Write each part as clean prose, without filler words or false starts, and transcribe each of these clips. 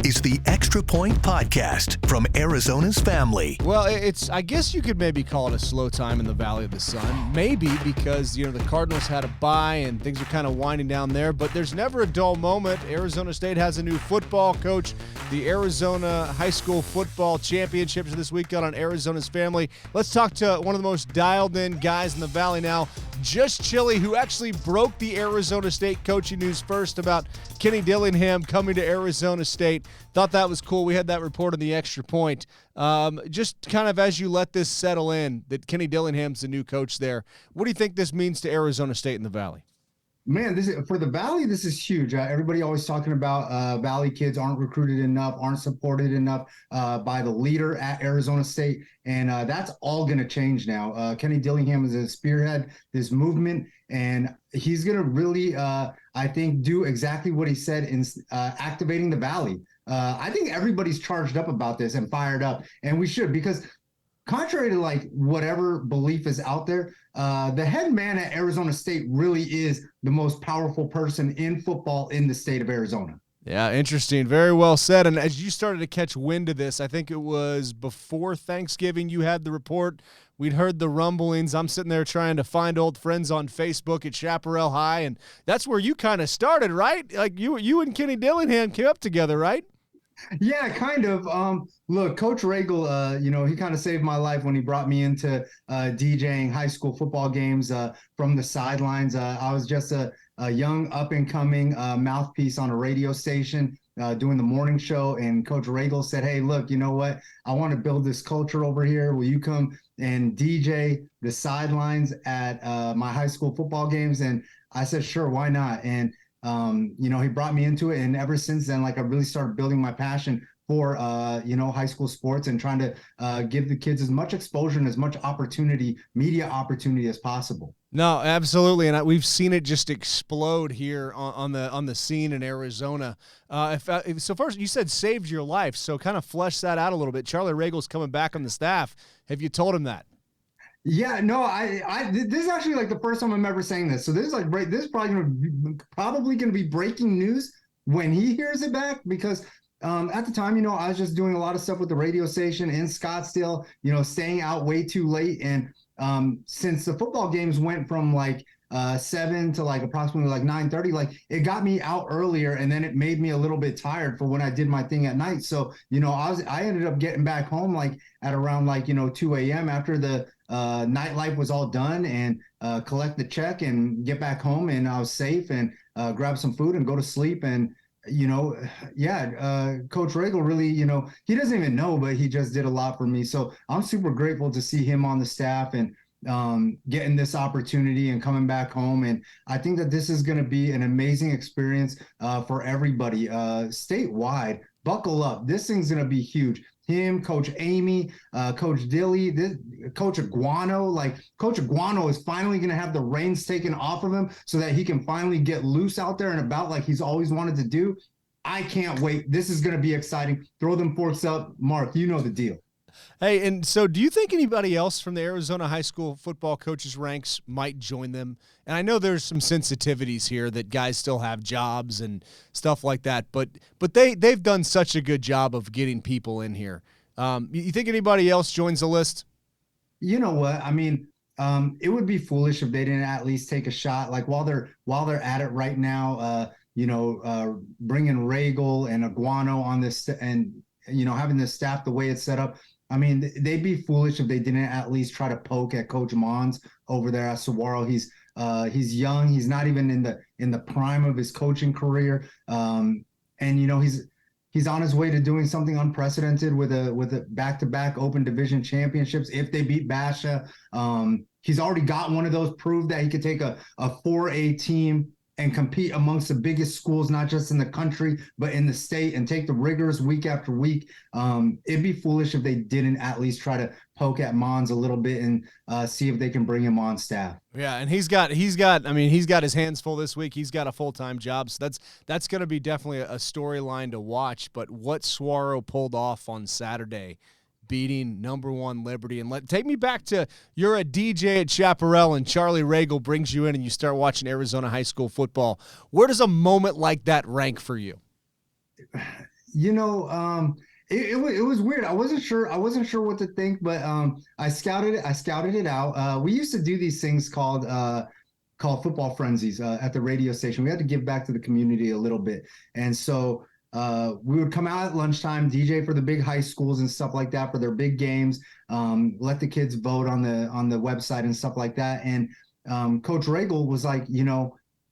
is the Extra Point Podcast from Arizona's family. Well, I guess you could maybe call it a slow time in the Valley of the Sun. Maybe because, the Cardinals had a bye and things are kind of winding down there, but there's never a dull moment. Arizona State has a new football coach. The Arizona High School Football Championships this weekend on Arizona's family. Let's talk to one of the most dialed-in guys in the Valley now, Just Chili, who actually broke the Arizona State coaching news first about Kenny Dillingham coming to Arizona State. Thought that was cool. We had that report on the Extra Point. Just kind of as you let this settle in, that Kenny Dillingham's the new coach there, what do you think this means to Arizona State and the Valley? Man, for the Valley, this is huge. Everybody always talking about Valley kids aren't recruited enough, aren't supported enough by the leader at Arizona State, and that's all going to change now. Kenny Dillingham is a spearhead this movement, and he's going to really, I think, do exactly what he said in activating the Valley. I think everybody's charged up about this and fired up, and we should, because contrary to whatever belief is out there, the head man at Arizona State really is the most powerful person in football in the state of Arizona. Yeah, interesting. Very well said. And as you started to catch wind of this, I think it was before Thanksgiving you had the report. We'd heard the rumblings. I'm sitting there trying to find old friends on Facebook at Chaparral High, and that's where you kind of started, right? Like you and Kenny Dillingham came up together, right? Yeah, kind of. Look, Coach Regal, he kind of saved my life when he brought me into DJing high school football games from the sidelines. I was just a young up-and-coming mouthpiece on a radio station doing the morning show, and Coach Regal said, hey, look, you know what? I want to build this culture over here. Will you come and DJ the sidelines at my high school football games? And I said, sure, why not? And he brought me into it, and ever since then, I really started building my passion for, high school sports and trying to give the kids as much exposure and as much opportunity, media opportunity as possible. No, absolutely, and we've seen it just explode here on the scene in Arizona. So first, you said saved your life, so kind of flesh that out a little bit. Charlie Regal's coming back on the staff. Have you told him that? Yeah, no, this is actually the first time I'm ever saying this. So this is this is probably gonna be breaking news when he hears it back, because at the time, I was just doing a lot of stuff with the radio station in Scottsdale, staying out way too late. And since the football games went from 7 to approximately 9:30, it got me out earlier, and then it made me a little bit tired for when I did my thing at night. So, I ended up getting back home at around 2 a.m. after the nightlife was all done, and collect the check and get back home, and I was safe, and grab some food and go to sleep. And Coach Regal really, he doesn't even know, but he just did a lot for me. So I'm super grateful to see him on the staff and getting this opportunity and coming back home. And I think that this is going to be an amazing experience for everybody statewide. Buckle up. This thing's going to be huge. Him, Coach Amy, Coach Dilly, Coach Aguano. Coach Aguano is finally going to have the reins taken off of him so that he can finally get loose out there and about like he's always wanted to do. I can't wait. This is going to be exciting. Throw them forks up. Mark, you know the deal. Hey, and so do you think anybody else from the Arizona high school football coaches ranks might join them? And I know there's some sensitivities here that guys still have jobs and stuff like that, but they've done such a good job of getting people in here. You think anybody else joins the list? You know what? I mean, it would be foolish if they didn't at least take a shot. While they're at it right now, bringing Regal and Aguano on this and, having this staff the way it's set up. I mean, they'd be foolish if they didn't at least try to poke at Coach Mons over there at Saguaro. He's young. He's not even in the prime of his coaching career. And he's on his way to doing something unprecedented with a back-to-back Open Division championships. If they beat Basha, he's already got one of those, proved that he could take a 4A team and compete amongst the biggest schools, not just in the country, but in the state, and take the rigors week after week. It'd be foolish if they didn't at least try to poke at Mons a little bit and see if they can bring him on staff. Yeah, and he's got his hands full this week. He's got a full-time job, so that's going to be definitely a storyline to watch. But what Saguaro pulled off on Saturday, beating number 1 Liberty. And take me back to, you're a DJ at Chaparral and Charlie Regal brings you in and you start watching Arizona high school football. Where does a moment like that rank for you? It was weird. I wasn't sure what to think, but I scouted it out. We used to do these things called football frenzies at the radio station. We had to give back to the community a little bit, and so we would come out at lunchtime, DJ for the big high schools and stuff like that for their big games. Let the kids vote on the website and stuff like that. And Coach Regal was like,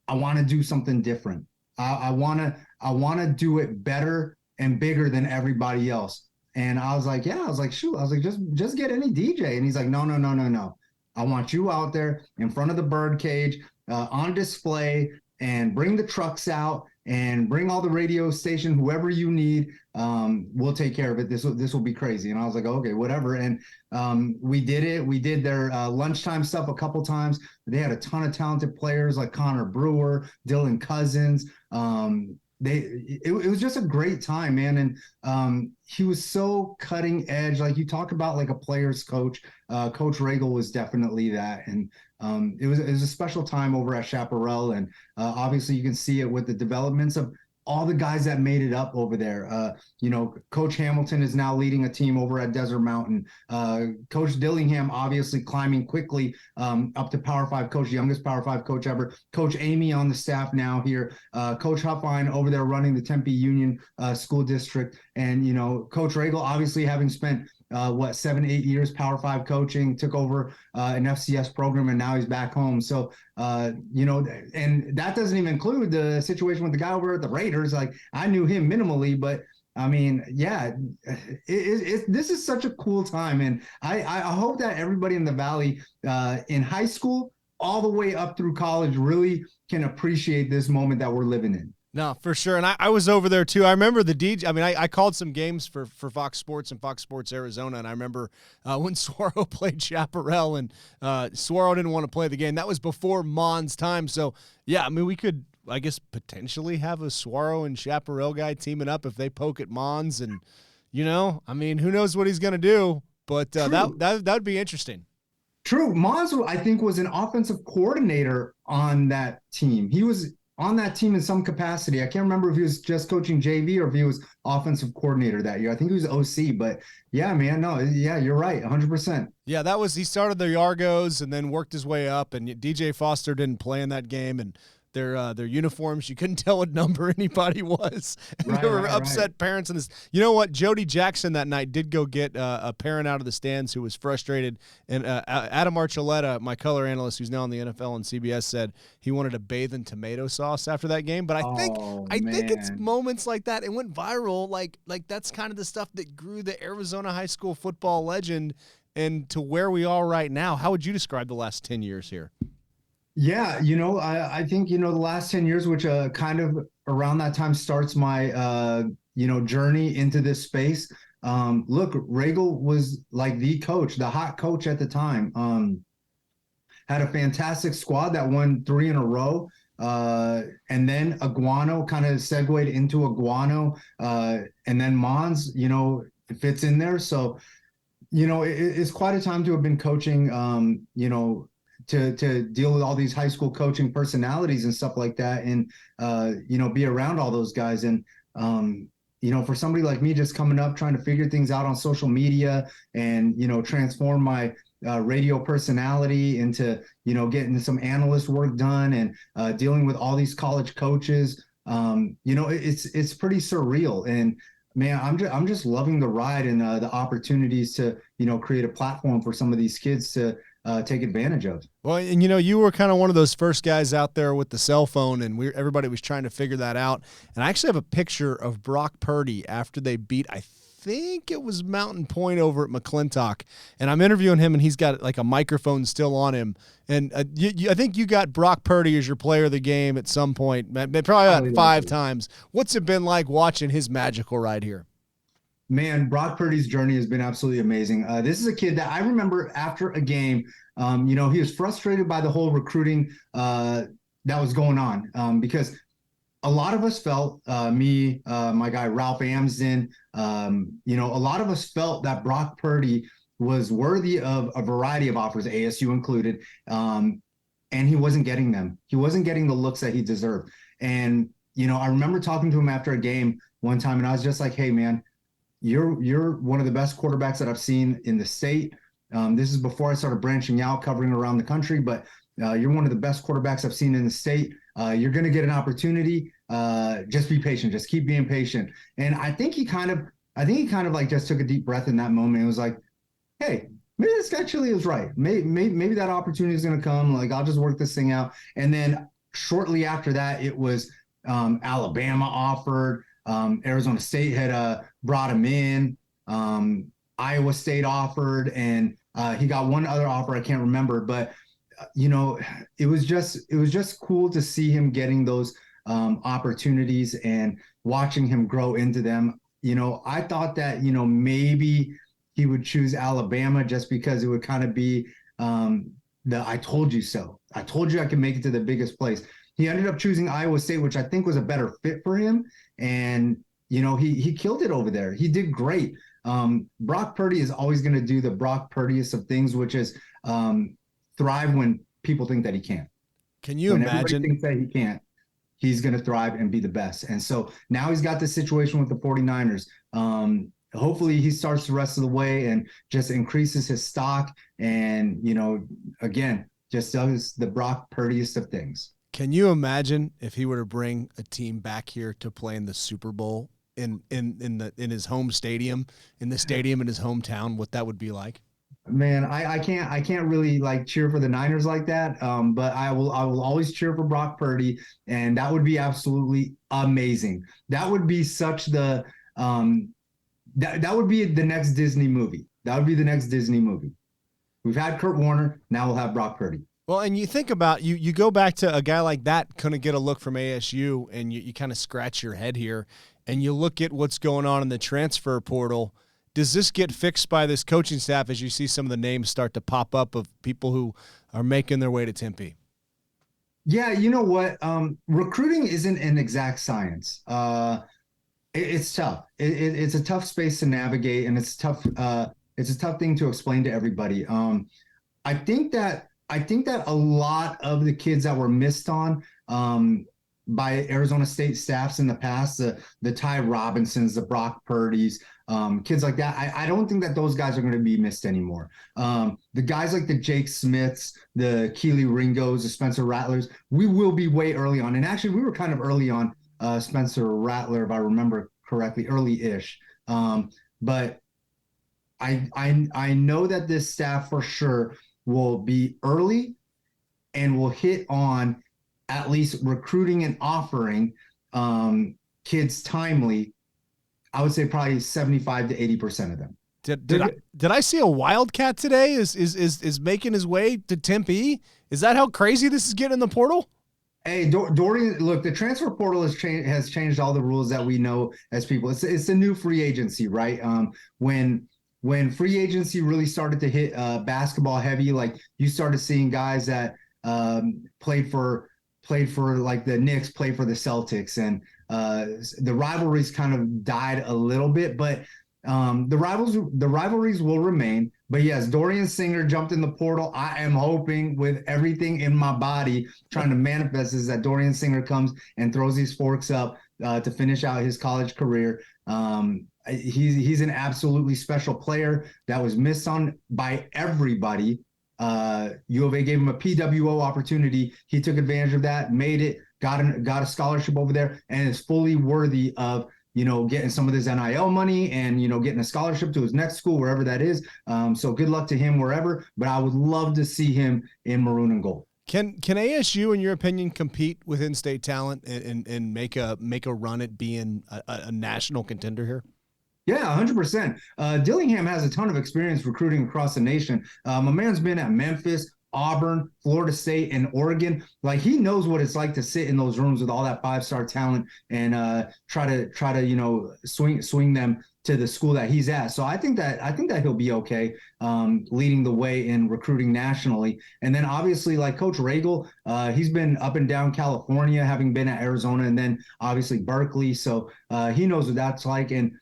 I want to do something different. I want to do it better and bigger than everybody else. And I was like, shoot. I was like, just get any DJ. And he's like, no. I want you out there in front of the bird cage on display, and bring the trucks out and bring all the radio station, whoever you need. We'll take care of it. This will be crazy. And I was like, okay, whatever. And we did it. We did their lunchtime stuff a couple times. They had a ton of talented players like Connor Brewer, Dylan Cousins. It was just a great time, man. And he was so cutting edge. Like you talk about like a player's coach, Coach Regal was definitely that. And it was a special time over at Chaparral. And obviously you can see it with the developments of all the guys that made it up over there. Coach Hamilton is now leading a team over at Desert Mountain. Coach Dillingham obviously climbing quickly up to Power 5 coach, youngest Power 5 coach ever. Coach Amy on the staff now here. Coach Huffine over there running the Tempe Union School District. And, Coach Regal obviously having spent 7-8 years Power 5 coaching, took over an FCS program, and now he's back home. So, and that doesn't even include the situation with the guy over at the Raiders. Like I knew him minimally, but I mean, yeah, this is such a cool time. And I hope that everybody in the Valley in high school all the way up through college really can appreciate this moment that we're living in. No, for sure. And I was over there too. I remember the DJ. I mean, I called some games for Fox Sports and Fox Sports Arizona. And I remember when Saguaro played Chaparral, and Saguaro didn't want to play the game. That was before Mon's time. So, yeah, I mean, we could, I guess, potentially have a Saguaro and Chaparral guy teaming up if they poke at Mons. And, I mean, who knows what he's going to do. But that would be interesting. True. Mons, I think, was an offensive coordinator on that team. He was on that team in some capacity. I can't remember if he was just coaching JV or if he was offensive coordinator that year. I think he was OC, but yeah, man, no, yeah, you're right, 100%. Yeah, he started the Argos and then worked his way up, and DJ Foster didn't play in that game, and their uniforms, you couldn't tell what number anybody was. And there were upset parents. And you know what? Jody Jackson that night did go get a parent out of the stands who was frustrated. And Adam Archuleta, my color analyst, who's now on the NFL and CBS, said he wanted to bathe in tomato sauce after that game. But I think it's moments like that. It went viral. Like that's kind of the stuff that grew the Arizona high school football legend and to where we are right now. How would you describe the last 10 years here? Yeah, I think, the last 10 years, which kind of around that time starts my, journey into this space. Look, Regal was like the coach, the hot coach at the time. Had a fantastic squad that won 3 in a row. And then Iguano kind of segued into Iguano. And then Mons, it fits in there. So, it's quite a time to have been coaching, to deal with all these high school coaching personalities and stuff like that, and be around all those guys. And for somebody like me just coming up trying to figure things out on social media and transform my radio personality into getting some analyst work done and dealing with all these college coaches, it's pretty surreal. And man, I'm just loving the ride and the opportunities to create a platform for some of these kids to take advantage of. Well, and you were kind of one of those first guys out there with the cell phone, and everybody was trying to figure that out. And I actually have a picture of Brock Purdy after they beat, I think it was Mountain Point over at McClintock, and I'm interviewing him, and he's got like a microphone still on him. And I think you got Brock Purdy as your player of the game at some point, probably about 5 times. What's it been like watching his magical ride here? Man, Brock Purdy's journey has been absolutely amazing. This is a kid that I remember after a game, he was frustrated by the whole recruiting that was going on because a lot of us felt, me, my guy Ralph Amsden, a lot of us felt that Brock Purdy was worthy of a variety of offers, ASU included, and he wasn't getting them. He wasn't getting the looks that he deserved. And I remember talking to him after a game, one time, and I was just like, hey man, you're one of the best quarterbacks that I've seen in the state. This is before I started branching out, covering around the country, but you're one of the best quarterbacks I've seen in the state. You're going to get an opportunity. Just be patient. Just keep being patient. And I think he kind of like just took a deep breath in that moment. It was like, hey, maybe this guy Chili is right. Maybe that opportunity is going to come. Like, I'll just work this thing out. And then shortly after that, it was Alabama offered. Arizona State had brought him in. Iowa State offered, and he got one other offer I can't remember. But it was just cool to see him getting those opportunities and watching him grow into them. I thought that maybe he would choose Alabama just because it would kind of be the I told you so. I told you I could make it to the biggest place. He ended up choosing Iowa State, which I think was a better fit for him. And, he killed it over there. He did great. Brock Purdy is always going to do the Brock Purdyest of things, which is thrive when people think that he can't. Can you when imagine? Everybody thinks that he can't, he's going to thrive and be the best. And so now he's got this situation with the 49ers. Hopefully he starts the rest of the way and just increases his stock and, again, just does the Brock Purdyest of things. Can you imagine if he were to bring a team back here to play in the Super Bowl in his home stadium, in the stadium in his hometown, what that would be like? Man, I can't really like cheer for the Niners like that. But I will always cheer for Brock Purdy, and that would be absolutely amazing. That would be such the that would be the next Disney movie. That would be the next Disney movie. We've had Kurt Warner, now we'll have Brock Purdy. Well, and you think about you go back to a guy like that couldn't get a look from ASU, and you kind of scratch your head here, and you look at what's going on in the transfer portal. Does this get fixed by this coaching staff as you see some of the names start to pop up of people who are making their way to Tempe? Yeah, you know what? Recruiting isn't an exact science. It's tough. It's a tough space to navigate, and it's tough. It's a tough thing to explain to everybody. I think that a lot of the kids that were missed on by Arizona State staffs in the past, the Ty Robinsons, the Brock Purdys, kids like that, I don't think that those guys are going to be missed anymore. The guys like the Jake Smiths, the Keely Ringos, the Spencer Rattlers, we will be way early on. And actually, we were kind of early on Spencer Rattler, if I remember correctly, early-ish. But I know that this staff for sure will be early and will hit on at least recruiting and offering kids timely. I would say probably 75 to 80% of them. Did I see a Wildcat today is making his way to Tempe? Is that how crazy this is getting in the portal? Hey, Dorian, look, the transfer portal has changed all the rules that we know as people. It's a new free agency, right? When free agency really started to hit basketball heavy, like you started seeing guys that played for like the Knicks, played for the Celtics, and the rivalries kind of died a little bit, but the rivalries will remain. But yes, Dorian Singer jumped in the portal. I am hoping with everything in my body trying to manifest is that Dorian Singer comes and throws these forks up to finish out his college career. He's an absolutely special player that was missed on by everybody. U of A gave him a PWO opportunity. He took advantage of that, made it, got a scholarship over there, and is fully worthy of getting some of this NIL money and getting a scholarship to his next school, wherever that is. So good luck to him wherever. But I would love to see him in maroon and gold. Can ASU, in your opinion, compete with in-state talent and make a run at being a national contender here? Yeah, 100%. Dillingham has a ton of experience recruiting across the nation. My man's been at Memphis, Auburn, Florida State, and Oregon. Like, he knows what it's like to sit in those rooms with all that five-star talent and try to swing them to the school that he's at. So I think that he'll be okay leading the way in recruiting nationally. And then obviously, like Coach Regal, he's been up and down California, having been at Arizona, and then obviously Berkeley. So he knows what that's like. And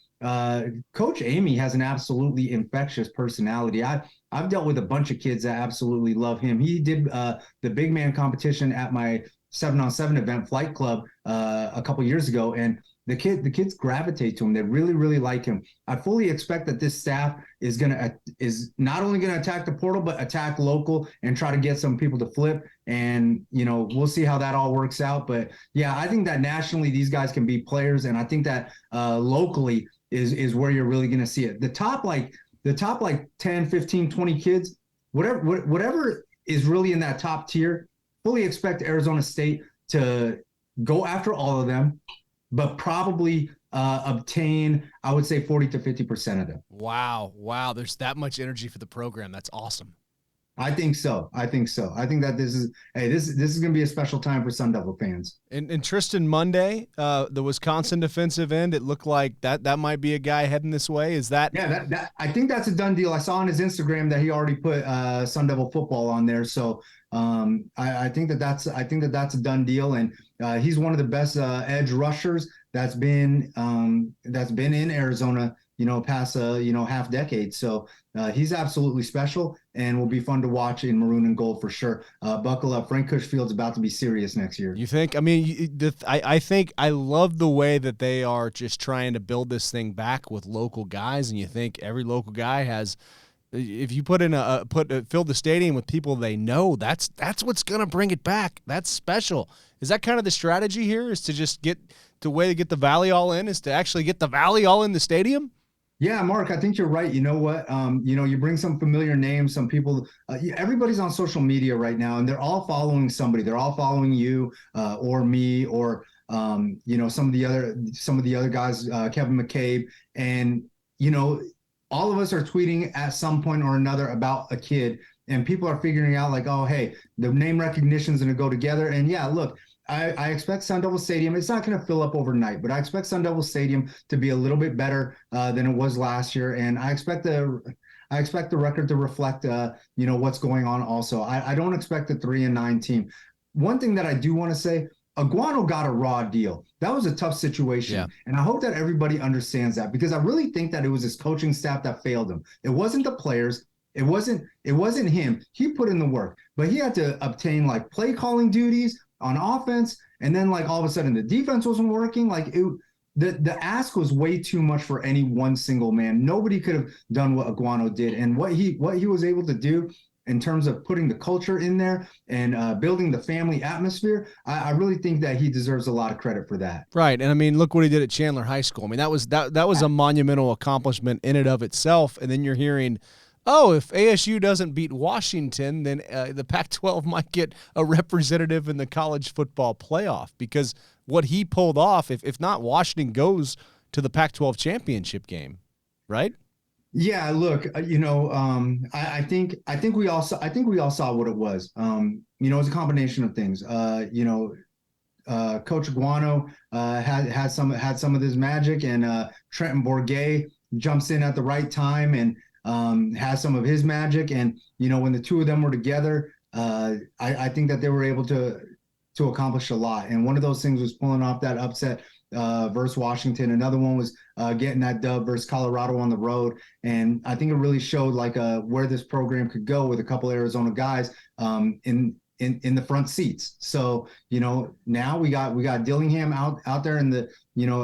Coach Amy has an absolutely infectious personality. I've dealt with a bunch of kids that absolutely love him. He did the big man competition at my 7-on-7 event, Flight Club, a couple years ago, and the kids gravitate to him. They really, really like him. I fully expect that this staff is not only gonna attack the portal, but attack local and try to get some people to flip. And we'll see how that all works out. But yeah, I think that nationally these guys can be players, and I think that locally is where you're really gonna see it. The top 10, 15, 20 kids, whatever is really in that top tier, fully expect Arizona State to go after all of them, but probably obtain, I would say, 40 to 50% of them. Wow. There's that much energy for the program. That's awesome. I think so. I think that this is going to be a special time for Sun Devil fans. And Tristan Monday, the Wisconsin defensive end, it looked like that might be a guy heading this way. Is that? Yeah, that I think that's a done deal. I saw on his Instagram that he already put Sun Devil football on there. So I think that's a done deal, and he's one of the best edge rushers that's been in Arizona, past half decade. So he's absolutely special and will be fun to watch in maroon and gold for sure. Buckle up. Frank Cushfield's about to be serious next year. You think? I mean, I think I love the way that they are just trying to build this thing back with local guys, and you think every local guy has. If you fill the stadium with people they know, that's what's gonna bring it back. That's special. Is that kind of the strategy here? Is to just get the way to get the Valley all in is to actually get the Valley all in the stadium? Yeah, Mark, I think you're right. You know what? You bring some familiar names, some people. Everybody's on social media right now, and they're all following somebody. They're all following you or me or some of the other guys, Kevin McCabe, and all of us are tweeting at some point or another about a kid, and people are figuring out like, oh, hey, the name recognition is going to go together. And yeah, look, I expect Sun Devil Stadium. It's not going to fill up overnight, but I expect Sun Devil Stadium to be a little bit better than it was last year, and I expect the record to reflect what's going on. Also, I don't expect a 3-9 team. One thing that I do want to say. Aguano got a raw deal. That was a tough situation. Yeah. And I hope that everybody understands that, because I really think that it was his coaching staff that failed him. It wasn't the players. It wasn't him. He put in the work, but he had to obtain like play calling duties on offense. And then like all of a sudden the defense wasn't working. Like the ask was way too much for any one single man. Nobody could have done what Aguano did. And what he was able to do in terms of putting the culture in there and building the family atmosphere, I really think that he deserves a lot of credit for that. Right, and I mean, look what he did at Chandler High School. I mean, that was a monumental accomplishment in and of itself. And then you're hearing, oh, if ASU doesn't beat Washington, then the Pac-12 might get a representative in the college football playoff, because what he pulled off, if not, Washington goes to the Pac-12 championship game, right? Yeah, look, I think we all saw what it was. It was a combination of things. Coach Aguano had some of this magic, and Trenton Bourget jumps in at the right time and has some of his magic. And when the two of them were together, I think that they were able to accomplish a lot. And one of those things was pulling off that upset versus Washington. Another one was getting that dub versus Colorado on the road. And I think it really showed like where this program could go with a couple Arizona guys in the front seats. So, now we got Dillingham out there in the,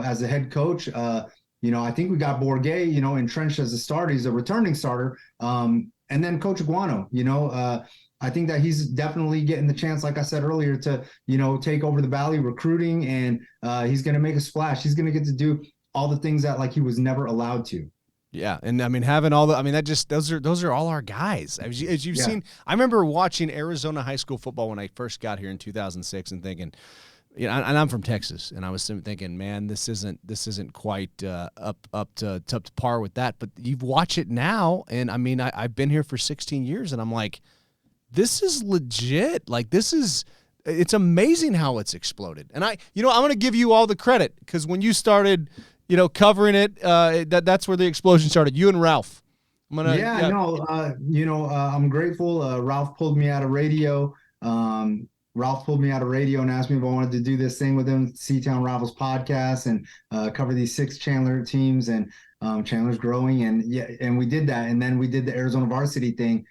as the head coach. I think we got Bourget, entrenched as a starter. He's a returning starter. And then Coach Aguano, I think that he's definitely getting the chance, like I said earlier, to, take over the Valley recruiting, and he's going to make a splash. He's going to get to do all the things that like he was never allowed to. Yeah, and I mean those are all our guys. As you've seen, I remember watching Arizona high school football when I first got here in 2006 and thinking, and I'm from Texas, and I was thinking, man, this isn't quite up to par with that. But you watch it now, and I mean, I've been here for 16 years, and I'm like, this is legit. Like, it's amazing how it's exploded. And I'm going to give you all the credit, because when you started, covering it, that's where the explosion started. You and Ralph. I'm grateful. Ralph pulled me out of radio. Ralph pulled me out of radio and asked me if I wanted to do this thing with him, C-Town Rivals podcast, and cover these 6 Chandler teams, and Chandler's growing. And we did that. And then we did the Arizona varsity thing.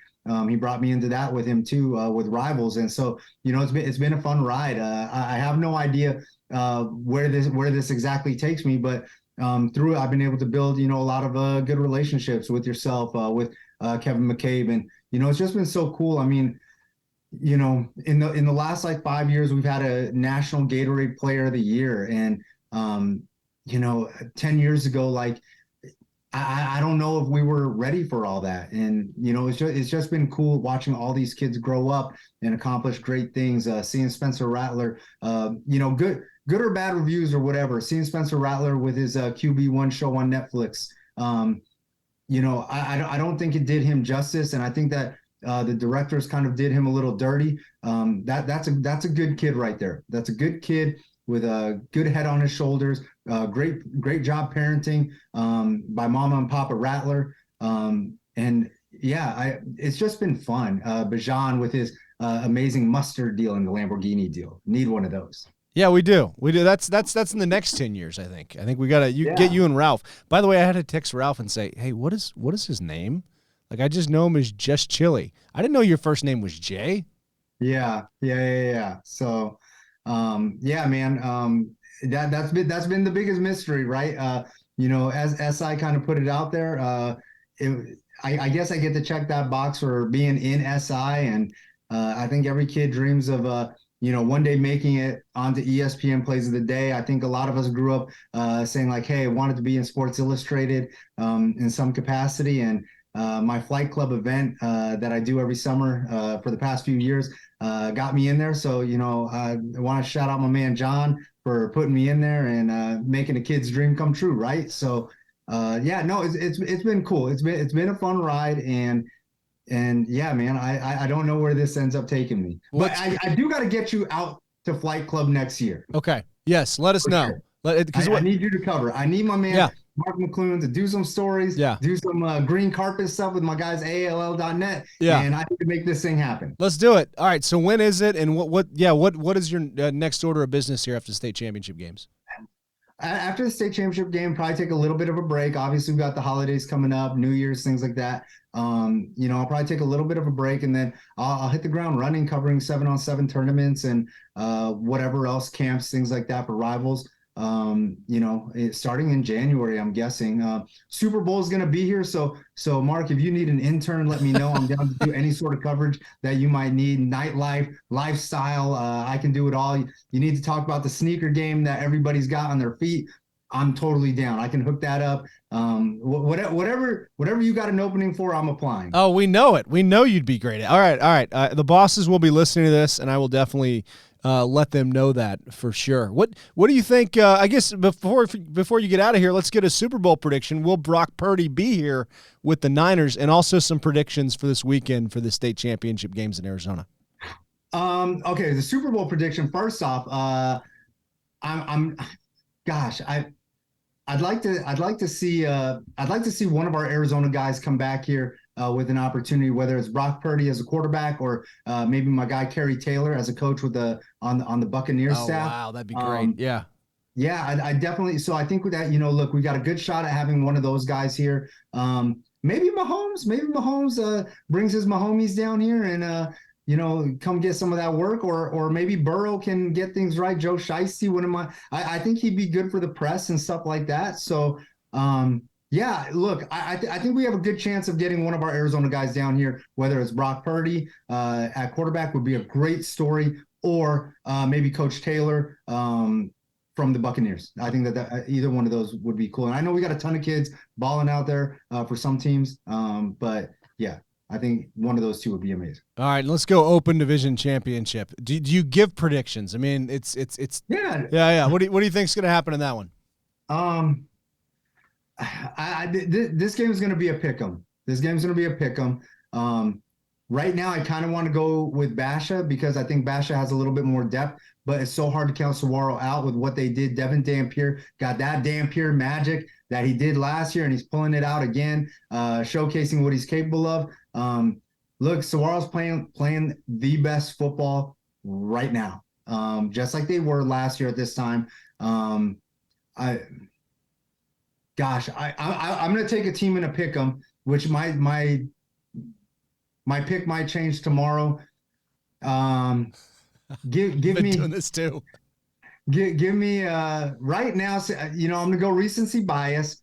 He brought me into that with him too, with Rivals. And so, it's been a fun ride. I have no idea where this exactly takes me, but through it, I've been able to build, a lot of good relationships with yourself, with Kevin McCabe, and it's just been so cool. I mean, in the last like 5 years, we've had a National Gatorade Player of the Year, and 10 years ago, like I don't know if we were ready for all that. And, it's just been cool watching all these kids grow up and accomplish great things. Seeing Spencer Rattler, good or bad reviews or whatever, seeing Spencer Rattler with his QB1 show on Netflix. I don't think it did him justice. And I think that the directors kind of did him a little dirty. That's a good kid right there. That's a good kid with a good head on his shoulders. Great job parenting by Mama and Papa Rattler. And yeah, it's just been fun. Bajan with his amazing mustard deal and the Lamborghini deal. Need one of those. Yeah, we do. We do. That's in the next 10 years, I think. I think we gotta get you and Ralph. By the way, I had to text Ralph and say, hey, what is his name? Like, I just know him as Just Chili. I didn't know your first name was Jay. Yeah. So, yeah, man. That's been the biggest mystery, right? As SI kind of put it out there, I guess I get to check that box for being in SI, and I think every kid dreams of one day making it onto ESPN Plays of the Day. I think a lot of us grew up saying like, hey, I wanted to be in Sports Illustrated in some capacity, and my flight club event that I do every summer for the past few years got me in there. So, I want to shout out my man John for putting me in there and making a kid's dream come true, right? So, it's been cool. It's been a fun ride, and yeah, man, I don't know where this ends up taking me, but I do got to get you out to Flight Club next year. Okay. Yes. Let us know. Sure. I need you to cover. I need my man Mark McClune to do some stories, do some green carpet stuff with my guys ALL.net, and I need to make this thing happen. Let's do it. All right. So when is it, and what is your next order of business here after the state championship games? After the state championship game, probably take a little bit of a break. Obviously, we've got the holidays coming up, New Year's, things like that. I'll probably take a little bit of a break, and then I'll hit the ground running, covering 7-on-7 tournaments and whatever else, camps, things like that for rivals. Starting in January, I'm guessing. Super Bowl is going to be here. So Mark, if you need an intern, let me know. I'm down to do any sort of coverage that you might need. Nightlife, lifestyle. I can do it all. You need to talk about the sneaker game that everybody's got on their feet. I'm totally down. I can hook that up. Whatever you got an opening for, I'm applying. Oh, we know it. We know you'd be great at. All right. The bosses will be listening to this, and I will definitely let them know that for sure. What do you think? I guess before you get out of here, let's get a Super Bowl prediction. Will Brock Purdy be here with the Niners, and also some predictions for this weekend for the state championship games in Arizona? Okay, the Super Bowl prediction. First off, I'd like to see one of our Arizona guys come back here with an opportunity, whether it's Brock Purdy as a quarterback or maybe my guy Kerry Taylor as a coach with on the Buccaneers staff. Wow, that'd be great. Yeah, I definitely. So I think with that, look, we got a good shot at having one of those guys here. Maybe Mahomes brings his Mahomies down here and come get some of that work, or maybe Burrow can get things right. Joe Shiesty, I think he'd be good for the press and stuff like that. So, look, I think we have a good chance of getting one of our Arizona guys down here, whether it's Brock Purdy at quarterback would be a great story, or maybe Coach Taylor from the Buccaneers. I think that either one of those would be cool. And I know we got a ton of kids balling out there for some teams, but yeah. I think one of those two would be amazing. All right, let's go Open Division Championship. Do you give predictions? I mean, it's yeah. What do you think's going to happen in that one? This game is going to be a pick'em. Right now, I kind of want to go with Basha because I think Basha has a little bit more depth, but it's so hard to count Saguaro out with what they did. Devin Dampier got that Dampier magic that he did last year, and he's pulling it out again, showcasing what he's capable of. Look, Saguaro's playing the best football right now, just like they were last year at this time. I'm going to take a team in a pick'em, which my pick might change tomorrow. Give me doing this too. Give me right now. I'm gonna go recency bias.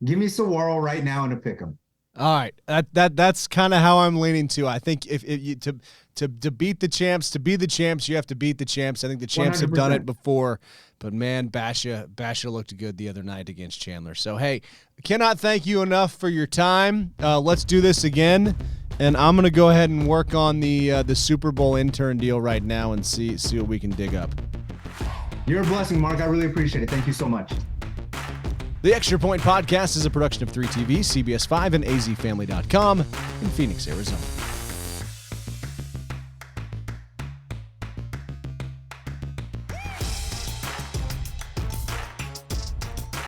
Give me Saguaro right now and a pick 'em. All right, that's kind of how I'm leaning too. I think if you to beat the champs, to be the champs, you have to beat the champs. I think the champs 100%. Have done it before, but man, Basha looked good the other night against Chandler. So hey, cannot thank you enough for your time. Let's do this again, and I'm gonna go ahead and work on the Super Bowl intern deal right now and see what we can dig up. You're a blessing, Mark. I really appreciate it. Thank you so much. The Extra Point Podcast is a production of 3TV, CBS 5, and azfamily.com in Phoenix, Arizona.